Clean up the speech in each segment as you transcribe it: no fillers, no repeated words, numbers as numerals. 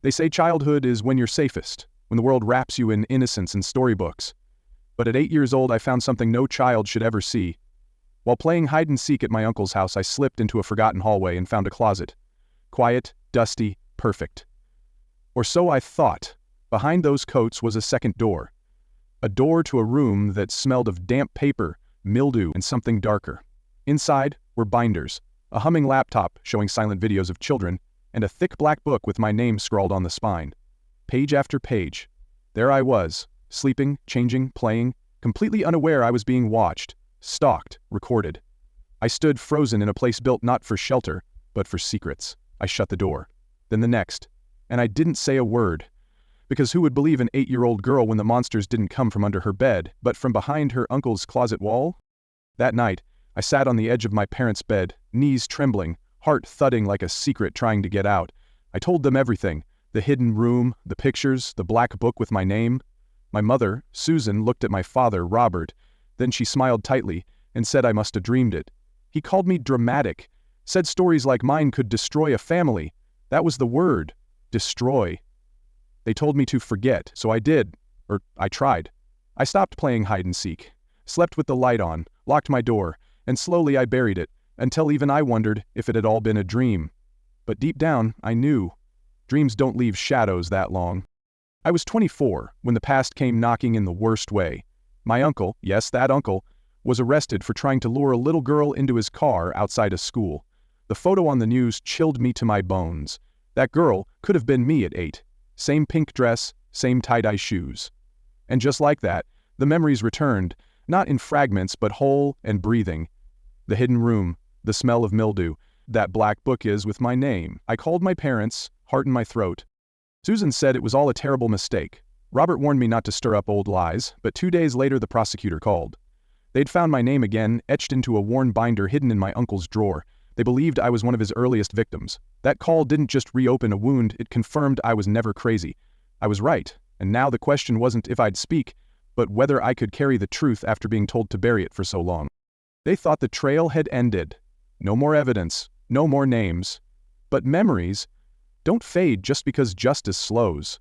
They say childhood is when you're safest, when the world wraps you in innocence and storybooks. But at 8 years old I found something no child should ever see. While playing hide-and-seek at my uncle's house, I slipped into a forgotten hallway and found a closet. Quiet, dusty, perfect. Or so I thought. Behind those coats was a second door. A door to a room that smelled of damp paper, mildew, and something darker. Inside were binders, a humming laptop showing silent videos of children, and a thick black book with my name scrawled on the spine. Page after page. There I was, sleeping, changing, playing, completely unaware I was being watched, stalked, recorded. I stood frozen in a place built not for shelter, but for secrets. I shut the door. Then the next. And I didn't say a word. Because who would believe an 8-year-old girl when the monsters didn't come from under her bed, but from behind her uncle's closet wall? That night, I sat on the edge of my parents' bed, knees trembling, heart thudding like a secret trying to get out. I told them everything. The hidden room, the pictures, the black book with my name. My mother, Susan, looked at my father, Robert. Then she smiled tightly and said I must have dreamed it. He called me dramatic, said stories like mine could destroy a family. That was the word, destroy. They told me to forget, so I did, or I tried. I stopped playing hide-and-seek, slept with the light on, locked my door, and slowly I buried it, until even I wondered if it had all been a dream. But deep down, I knew. Dreams don't leave shadows that long. I was 24 when the past came knocking in the worst way. My uncle, yes, that uncle, was arrested for trying to lure a little girl into his car outside a school. The photo on the news chilled me to my bones. That girl could have been me at 8. Same pink dress, same tie-dye shoes. And just like that, the memories returned, not in fragments but whole and breathing. The hidden room, the smell of mildew, that black book is with my name. I called my parents, heart in my throat. Susan said it was all a terrible mistake. Robert warned me not to stir up old lies, but 2 days later the prosecutor called. They'd found my name again, etched into a worn binder hidden in my uncle's drawer. They believed I was one of his earliest victims. That call didn't just reopen a wound, it confirmed I was never crazy. I was right, and now the question wasn't if I'd speak, but whether I could carry the truth after being told to bury it for so long. They thought the trail had ended. No more evidence, no more names. But memories don't fade just because justice slows.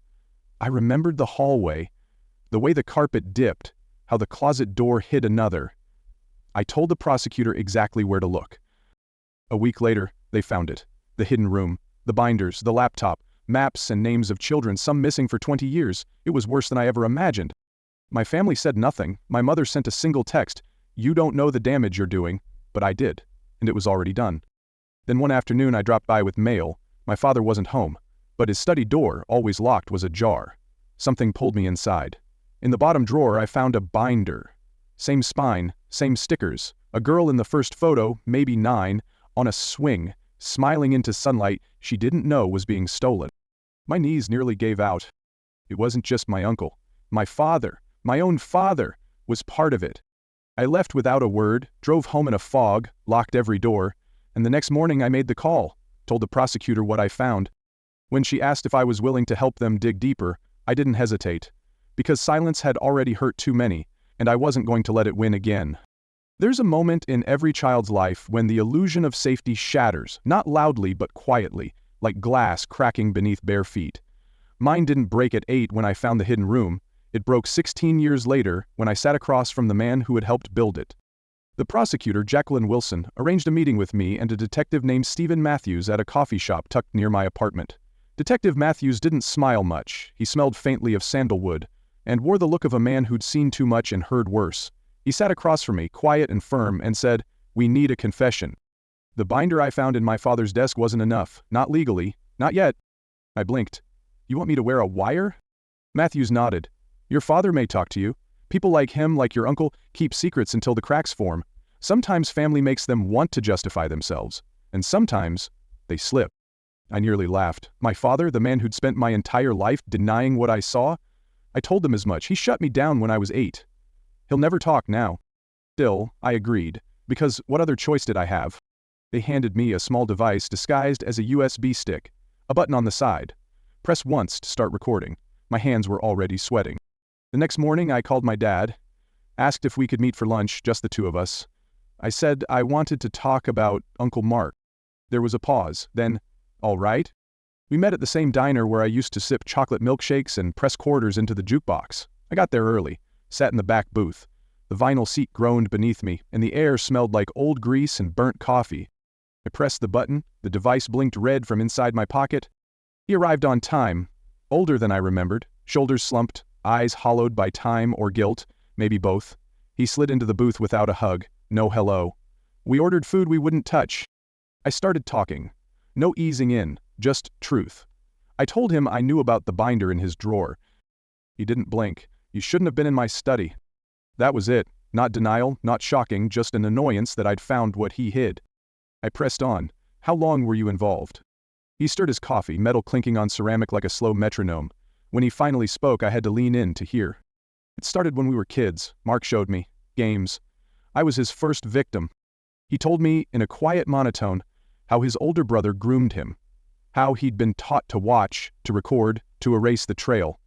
I remembered the hallway, the way the carpet dipped, how the closet door hid another. I told the prosecutor exactly where to look. A week later, they found it. The hidden room, the binders, the laptop, maps and names of children, some missing for 20 years. It was worse than I ever imagined. My family said nothing. My mother sent a single text. You don't know the damage you're doing, but I did, and it was already done. Then one afternoon I dropped by with mail. My father wasn't home, but his study door, always locked, was ajar. Something pulled me inside. In the bottom drawer I found a binder. Same spine, same stickers. A girl in the first photo, maybe 9, on a swing, smiling into sunlight she didn't know was being stolen. My knees nearly gave out. It wasn't just my uncle. My father, my own father, was part of it. I left without a word, drove home in a fog, locked every door, and the next morning I made the call, told the prosecutor what I found. When she asked if I was willing to help them dig deeper, I didn't hesitate, because silence had already hurt too many, and I wasn't going to let it win again. There's a moment in every child's life when the illusion of safety shatters, not loudly but quietly, like glass cracking beneath bare feet. Mine didn't break at 8 when I found the hidden room. It broke 16 years later when I sat across from the man who had helped build it. The prosecutor, Jacqueline Wilson, arranged a meeting with me and a detective named Stephen Matthews at a coffee shop tucked near my apartment. Detective Matthews didn't smile much. He smelled faintly of sandalwood and wore the look of a man who'd seen too much and heard worse. He sat across from me, quiet and firm, and said, "We need a confession." The binder I found in my father's desk wasn't enough, not legally, not yet. I blinked. "You want me to wear a wire?" Matthews nodded. "Your father may talk to you. People like him, like your uncle, keep secrets until the cracks form. Sometimes family makes them want to justify themselves, and sometimes they slip." I nearly laughed. My father, the man who'd spent my entire life denying what I saw? I told him as much. He shut me down when I was 8. He'll never talk now. Still, I agreed, because what other choice did I have? They handed me a small device disguised as a USB stick, a button on the side. Press once to start recording. My hands were already sweating. The next morning I called my dad, asked if we could meet for lunch, just the two of us. I said I wanted to talk about Uncle Mark. There was a pause, then, "All right?" We met at the same diner where I used to sip chocolate milkshakes and press quarters into the jukebox. I got there early, sat in the back booth. The vinyl seat groaned beneath me, and the air smelled like old grease and burnt coffee. I pressed the button, the device blinked red from inside my pocket. He arrived on time, older than I remembered, shoulders slumped, eyes hollowed by time or guilt, maybe both. He slid into the booth without a hug, no hello. We ordered food we wouldn't touch. I started talking. No easing in, just truth. I told him I knew about the binder in his drawer. He didn't blink. You shouldn't have been in my study. That was it. Not denial, not shocking, just an annoyance that I'd found what he hid. I pressed on. How long were you involved? He stirred his coffee, metal clinking on ceramic like a slow metronome. When he finally spoke, I had to lean in to hear. It started when we were kids, Mark showed me. Games. I was his first victim. He told me, in a quiet monotone, how his older brother groomed him. How he'd been taught to watch, to record, to erase the trail.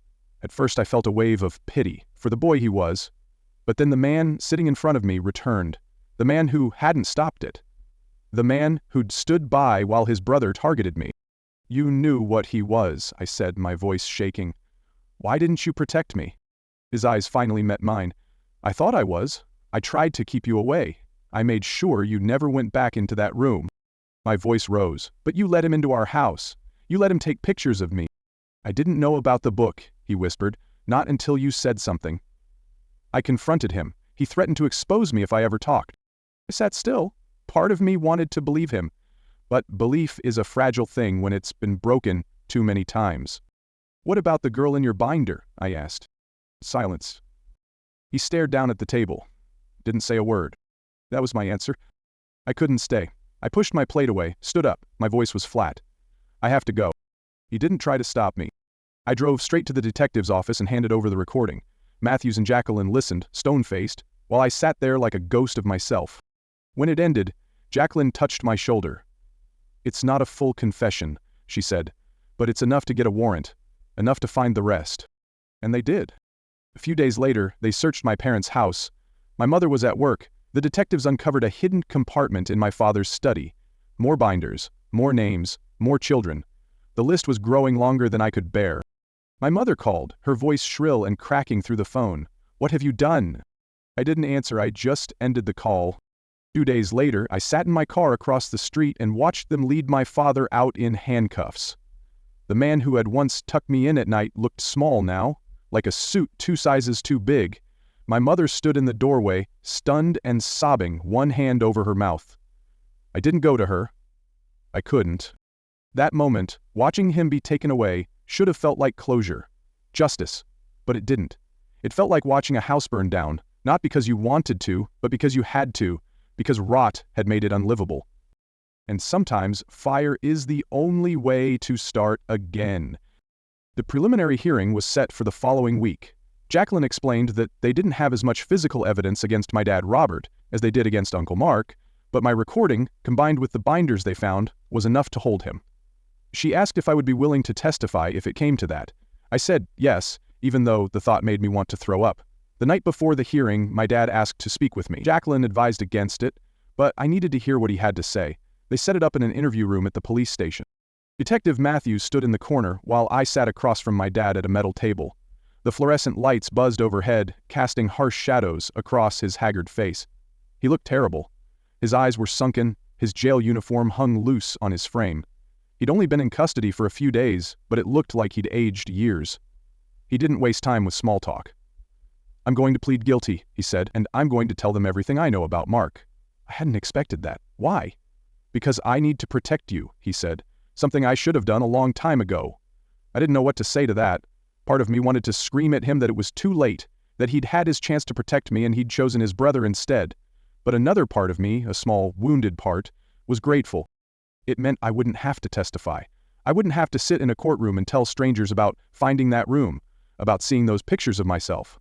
At first I felt a wave of pity, for the boy he was. But then the man sitting in front of me returned. The man who hadn't stopped it. The man who'd stood by while his brother targeted me. You knew what he was, I said, my voice shaking. Why didn't you protect me? His eyes finally met mine. I thought I was. I tried to keep you away. I made sure you never went back into that room. My voice rose. But you let him into our house. You let him take pictures of me. I didn't know about the book, he whispered, not until you said something. I confronted him. He threatened to expose me if I ever talked. I sat still. Part of me wanted to believe him. But belief is a fragile thing when it's been broken too many times. What about the girl in your binder? I asked. Silence. He stared down at the table. Didn't say a word. That was my answer. I couldn't stay. I pushed my plate away, stood up. My voice was flat. I have to go. He didn't try to stop me. I drove straight to the detective's office and handed over the recording. Matthews and Jacqueline listened, stone-faced, while I sat there like a ghost of myself. When it ended, Jacqueline touched my shoulder. It's not a full confession, she said, but it's enough to get a warrant, enough to find the rest. And they did. A few days later, they searched my parents' house. My mother was at work. The detectives uncovered a hidden compartment in my father's study. More binders, more names, more children. The list was growing longer than I could bear. My mother called, her voice shrill and cracking through the phone. What have you done? I didn't answer, I just ended the call. 2 days later, I sat in my car across the street and watched them lead my father out in handcuffs. The man who had once tucked me in at night looked small now, like a suit 2 sizes too big. My mother stood in the doorway, stunned and sobbing, one hand over her mouth. I didn't go to her. I couldn't. That moment, watching him be taken away, should have felt like closure. Justice. But it didn't. It felt like watching a house burn down, not because you wanted to, but because you had to, because rot had made it unlivable. And sometimes, fire is the only way to start again. The preliminary hearing was set for the following week. Jacqueline explained that they didn't have as much physical evidence against my dad Robert as they did against Uncle Mark, but my recording, combined with the binders they found, was enough to hold him. She asked if I would be willing to testify if it came to that. I said yes, even though the thought made me want to throw up. The night before the hearing, my dad asked to speak with me. Jacqueline advised against it, but I needed to hear what he had to say. They set it up in an interview room at the police station. Detective Matthews stood in the corner while I sat across from my dad at a metal table. The fluorescent lights buzzed overhead, casting harsh shadows across his haggard face. He looked terrible. His eyes were sunken, his jail uniform hung loose on his frame. He'd only been in custody for a few days, but it looked like he'd aged years. He didn't waste time with small talk. I'm going to plead guilty, he said, and I'm going to tell them everything I know about Mark. I hadn't expected that. Why? Because I need to protect you, he said, something I should have done a long time ago. I didn't know what to say to that. Part of me wanted to scream at him that it was too late, that he'd had his chance to protect me and he'd chosen his brother instead. But another part of me, a small, wounded part, was grateful. It meant I wouldn't have to testify. I wouldn't have to sit in a courtroom and tell strangers about finding that room, about seeing those pictures of myself.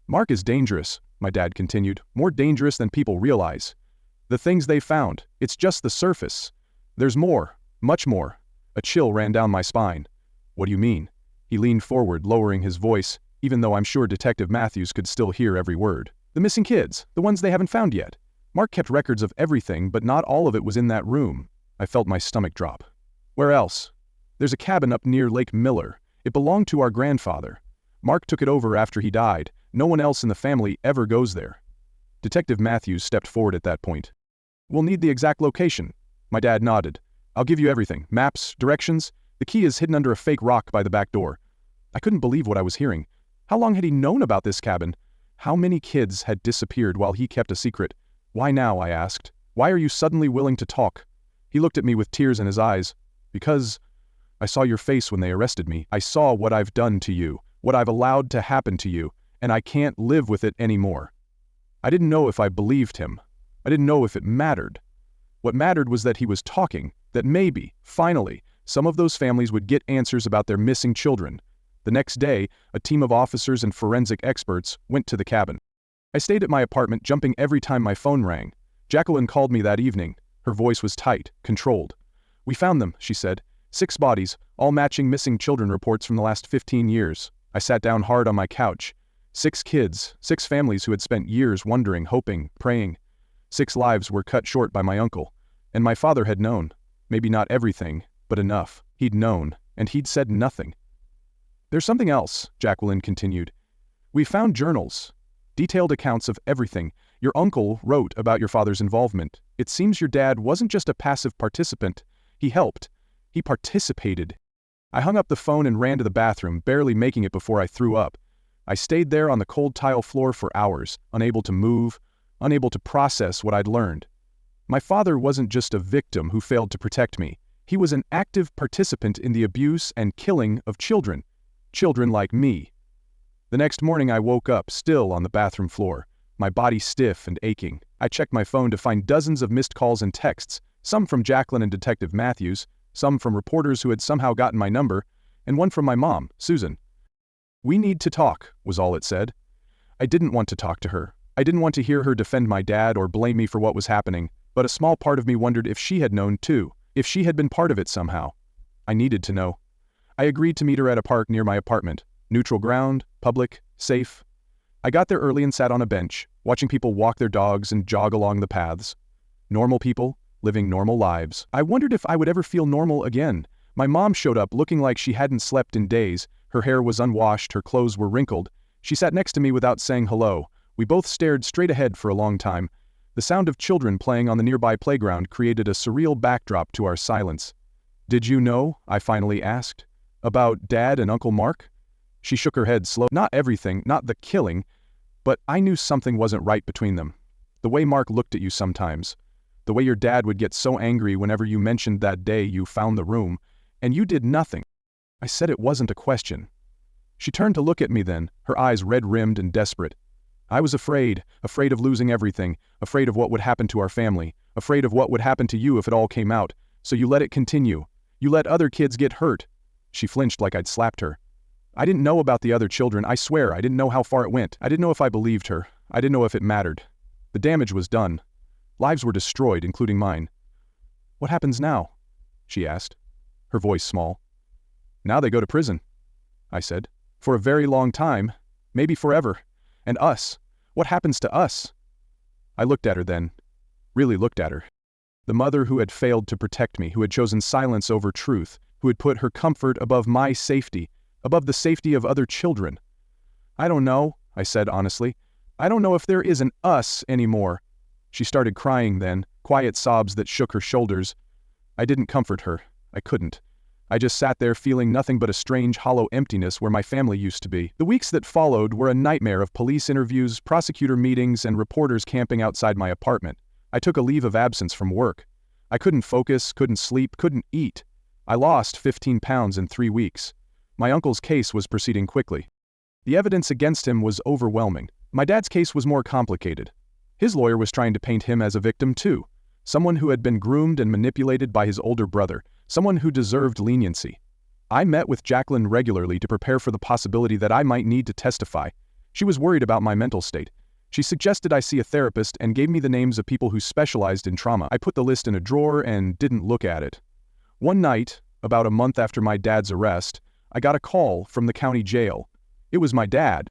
Mark is dangerous, my dad continued, more dangerous than people realize. The things they found, it's just the surface. There's more, much more. A chill ran down my spine. What do you mean? He leaned forward, lowering his voice, even though I'm sure Detective Matthews could still hear every word. The missing kids, the ones they haven't found yet. Mark kept records of everything, but not all of it was in that room. I felt my stomach drop. Where else? There's a cabin up near Lake Miller. It belonged to our grandfather. Mark took it over after he died. No one else in the family ever goes there." Detective Matthews stepped forward at that point. "We'll need the exact location." My dad nodded. "I'll give you everything. Maps, directions. The key is hidden under a fake rock by the back door." I couldn't believe what I was hearing. How long had he known about this cabin? How many kids had disappeared while he kept a secret? "Why now?" I asked. "Why are you suddenly willing to talk?" He looked at me with tears in his eyes. "Because I saw your face when they arrested me. I saw what I've done to you, what I've allowed to happen to you, and I can't live with it anymore." I didn't know if I believed him. I didn't know if it mattered. What mattered was that he was talking, that maybe, finally, some of those families would get answers about their missing children. The next day, a team of officers and forensic experts went to the cabin. I stayed at my apartment, jumping every time my phone rang. Jacqueline called me that evening. Her voice was tight, controlled. "We found them," she said. 6 bodies, all matching missing children reports from the last 15 years. I sat down hard on my couch. 6 kids, 6 families who had spent years wondering, hoping, praying. 6 lives were cut short by my uncle. And my father had known. Maybe not everything, but enough. He'd known, and he'd said nothing. "There's something else," Jacqueline continued. "We found journals, detailed accounts of everything. Your uncle wrote about your father's involvement. It seems your dad wasn't just a passive participant. He helped. He participated." I hung up the phone and ran to the bathroom, barely making it before I threw up. I stayed there on the cold tile floor for hours, unable to move, unable to process what I'd learned. My father wasn't just a victim who failed to protect me. He was an active participant in the abuse and killing of children. Children like me. The next morning I woke up, still on the bathroom floor, my body stiff and aching. I checked my phone to find dozens of missed calls and texts, some from Jacqueline and Detective Matthews, some from reporters who had somehow gotten my number, and one from my mom, Susan. "We need to talk," was all it said. I didn't want to talk to her. I didn't want to hear her defend my dad or blame me for what was happening, but a small part of me wondered if she had known too, if she had been part of it somehow. I needed to know. I agreed to meet her at a park near my apartment. Neutral ground, public, safe. I got there early and sat on a bench, watching people walk their dogs and jog along the paths. Normal people, living normal lives. I wondered if I would ever feel normal again. My mom showed up looking like she hadn't slept in days. Her hair was unwashed, her clothes were wrinkled. She sat next to me without saying hello. We both stared straight ahead for a long time. The sound of children playing on the nearby playground created a surreal backdrop to our silence. "Did you know?" I finally asked. "About Dad and Uncle Mark?" She shook her head slowly. "Not everything, not the killing, but I knew something wasn't right between them. The way Mark looked at you sometimes. The way your dad would get so angry whenever you mentioned that day you found the room, and you did nothing." I said it wasn't a question. She turned to look at me then, her eyes red-rimmed and desperate. "I was afraid of losing everything, afraid of what would happen to our family, afraid of what would happen to you if it all came out, so you let it continue. You let other kids get hurt." She flinched like I'd slapped her. "I didn't know about the other children, I swear. I didn't know how far it went. I didn't know if I believed her. I didn't know if it mattered. The damage was done. Lives were destroyed, including mine." "What happens now?" she asked, her voice small. "Now they go to prison," I said. "For a very long time, maybe forever. And us, what happens to us?" I looked at her then, really looked at her. The mother who had failed to protect me, who had chosen silence over truth, who had put her comfort above my safety, above the safety of other children. "I don't know," I said honestly. "I don't know if there is an us anymore." She started crying then, quiet sobs that shook her shoulders. I didn't comfort her. I couldn't. I just sat there feeling nothing but a strange hollow emptiness where my family used to be. The weeks that followed were a nightmare of police interviews, prosecutor meetings, and reporters camping outside my apartment. I took a leave of absence from work. I couldn't focus, couldn't sleep, couldn't eat. I lost 15 pounds in 3 weeks. My uncle's case was proceeding quickly. The evidence against him was overwhelming. My dad's case was more complicated. His lawyer was trying to paint him as a victim too. Someone who had been groomed and manipulated by his older brother. Someone who deserved leniency. I met with Jacqueline regularly to prepare for the possibility that I might need to testify. She was worried about my mental state. She suggested I see a therapist and gave me the names of people who specialized in trauma. I put the list in a drawer and didn't look at it. One night, about a month after my dad's arrest, I got a call from the county jail. It was my dad.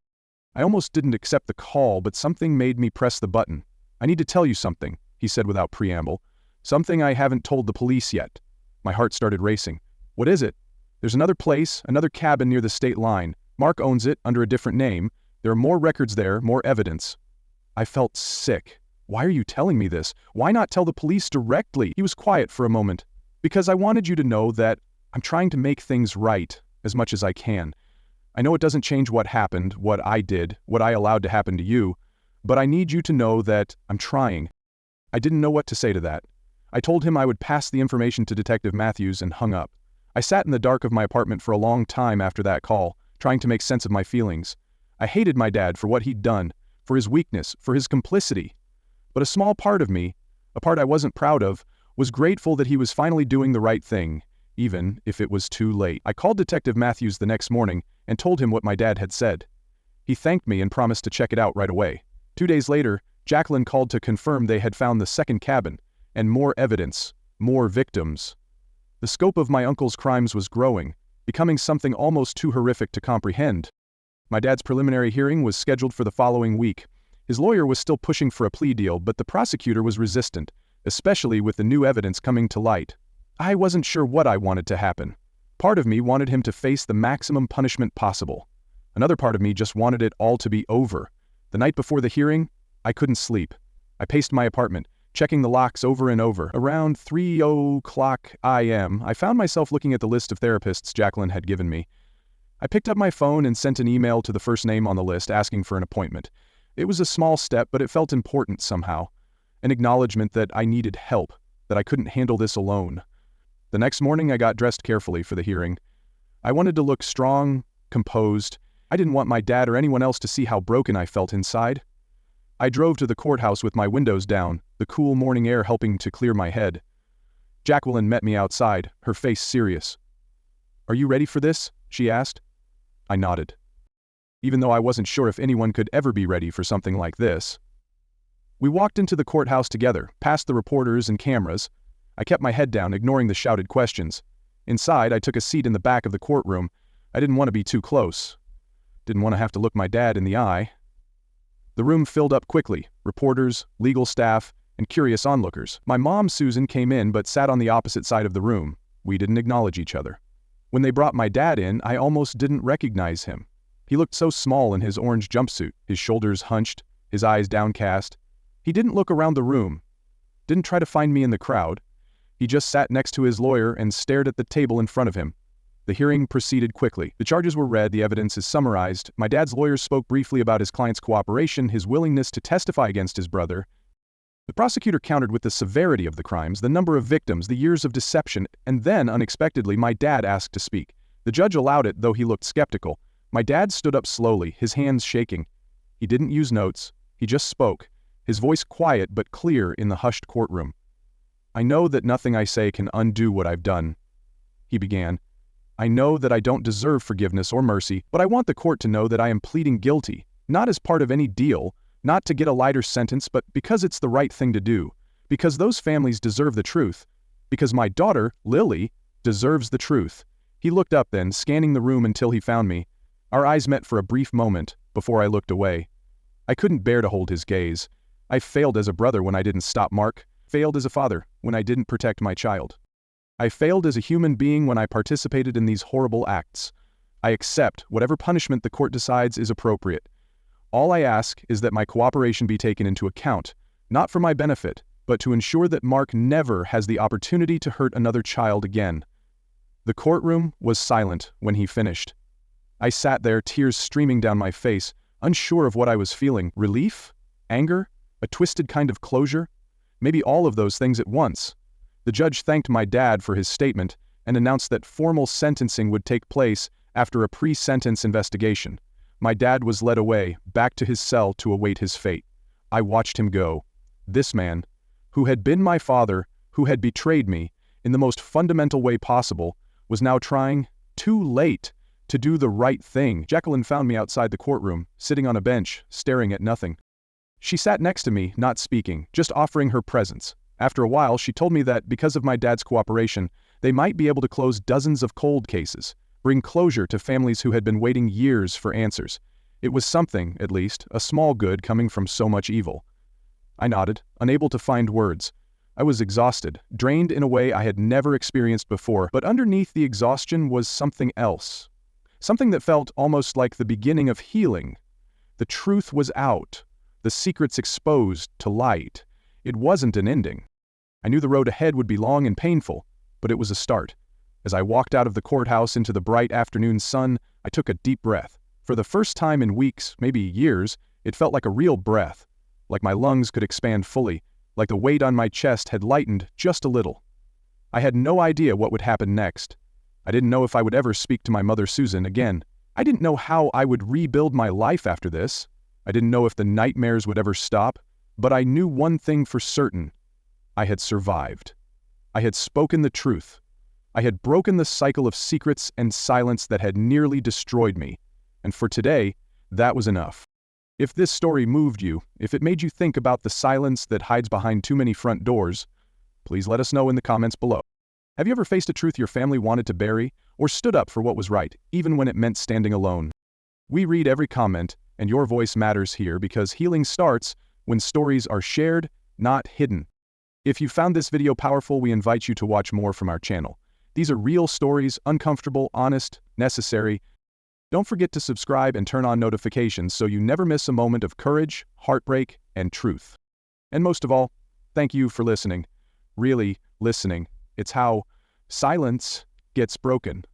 I almost didn't accept the call, but something made me press the button. "I need to tell you something," he said without preamble. "Something I haven't told the police yet." My heart started racing. "What is it?" There's another place, another cabin near the state line. Mark owns it under a different name. There are more records there, more evidence. I felt sick. Why are you telling me this? Why not tell the police directly? He was quiet for a moment. Because I wanted you to know that I'm trying to make things right as much as I can. I know it doesn't change what happened, what I did, what I allowed to happen to you, but I need you to know that I'm trying. I didn't know what to say to that. I told him I would pass the information to Detective Matthews and hung up. I sat in the dark of my apartment for a long time after that call, trying to make sense of my feelings. I hated my dad for what he'd done, for his weakness, for his complicity. But a small part of me, a part I wasn't proud of, was grateful that he was finally doing the right thing, even if it was too late. I called Detective Matthews the next morning and told him what my dad had said. He thanked me and promised to check it out right away. 2 days later, Jacqueline called to confirm they had found the second cabin, and more evidence, more victims. The scope of my uncle's crimes was growing, becoming something almost too horrific to comprehend. My dad's preliminary hearing was scheduled for the following week. His lawyer was still pushing for a plea deal, but the prosecutor was resistant, especially with the new evidence coming to light. I wasn't sure what I wanted to happen. Part of me wanted him to face the maximum punishment possible. Another part of me just wanted it all to be over. The night before the hearing, I couldn't sleep. I paced my apartment, checking the locks over and over. Around 3:00 a.m., I found myself looking at the list of therapists Jacqueline had given me. I picked up my phone and sent an email to the first name on the list asking for an appointment. It was a small step, but it felt important somehow. An acknowledgement that I needed help, that I couldn't handle this alone. The next morning, I got dressed carefully for the hearing. I wanted to look strong, composed. I didn't want my dad or anyone else to see how broken I felt inside. I drove to the courthouse with my windows down, the cool morning air helping to clear my head. Jacqueline met me outside, her face serious. "Are you ready for this?" she asked. I nodded. Even though I wasn't sure if anyone could ever be ready for something like this. We walked into the courthouse together, past the reporters and cameras. I kept my head down, ignoring the shouted questions. Inside, I took a seat in the back of the courtroom. I didn't want to be too close. Didn't want to have to look my dad in the eye. The room filled up quickly, reporters, legal staff, and curious onlookers. My mom, Susan, came in but sat on the opposite side of the room. We didn't acknowledge each other. When they brought my dad in, I almost didn't recognize him. He looked so small in his orange jumpsuit, his shoulders hunched, his eyes downcast. He didn't look around the room, didn't try to find me in the crowd. He just sat next to his lawyer and stared at the table in front of him. The hearing proceeded quickly. The charges were read, the evidence is summarized. My dad's lawyers spoke briefly about his client's cooperation, his willingness to testify against his brother. The prosecutor countered with the severity of the crimes, the number of victims, the years of deception, and then, unexpectedly, my dad asked to speak. The judge allowed it, though he looked skeptical. My dad stood up slowly, his hands shaking. He didn't use notes. He just spoke, his voice quiet but clear in the hushed courtroom. "I know that nothing I say can undo what I've done," he began. "I know that I don't deserve forgiveness or mercy, but I want the court to know that I am pleading guilty, not as part of any deal, not to get a lighter sentence, but because it's the right thing to do, because those families deserve the truth, because my daughter, Lily, deserves the truth." He looked up then, scanning the room until he found me. Our eyes met for a brief moment, before I looked away. I couldn't bear to hold his gaze. I failed as a brother when I didn't stop Mark, failed as a father when I didn't protect my child. I failed as a human being when I participated in these horrible acts. I accept whatever punishment the court decides is appropriate. All I ask is that my cooperation be taken into account, not for my benefit, but to ensure that Mark never has the opportunity to hurt another child again. The courtroom was silent when he finished. I sat there, tears streaming down my face, unsure of what I was feeling. Relief? Anger? A twisted kind of closure? Maybe all of those things at once. The judge thanked my dad for his statement and announced that formal sentencing would take place after a pre-sentence investigation. My dad was led away, back to his cell to await his fate. I watched him go. This man, who had been my father, who had betrayed me in the most fundamental way possible, was now trying, too late, to do the right thing. Jacqueline found me outside the courtroom, sitting on a bench, staring at nothing. She sat next to me, not speaking, just offering her presence. After a while, she told me that because of my dad's cooperation, they might be able to close dozens of cold cases, bring closure to families who had been waiting years for answers. It was something, at least, a small good coming from so much evil. I nodded, unable to find words. I was exhausted, drained in a way I had never experienced before, but underneath the exhaustion was something else. Something that felt almost like the beginning of healing. The truth was out, the secrets exposed to light. It wasn't an ending. I knew the road ahead would be long and painful, but it was a start. As I walked out of the courthouse into the bright afternoon sun, I took a deep breath. For the first time in weeks, maybe years, it felt like a real breath, like my lungs could expand fully, like the weight on my chest had lightened just a little. I had no idea what would happen next. I didn't know if I would ever speak to my mother Susan again. I didn't know how I would rebuild my life after this. I didn't know if the nightmares would ever stop, but I knew one thing for certain. I had survived. I had spoken the truth. I had broken the cycle of secrets and silence that had nearly destroyed me. And for today, that was enough. If this story moved you, if it made you think about the silence that hides behind too many front doors, please let us know in the comments below. Have you ever faced a truth your family wanted to bury, or stood up for what was right, even when it meant standing alone? We read every comment, and your voice matters here because healing starts when stories are shared, not hidden. If you found this video powerful, we invite you to watch more from our channel. These are real stories, uncomfortable, honest, necessary. Don't forget to subscribe and turn on notifications so you never miss a moment of courage, heartbreak, and truth. And most of all, thank you for listening. Really listening. It's how silence gets broken.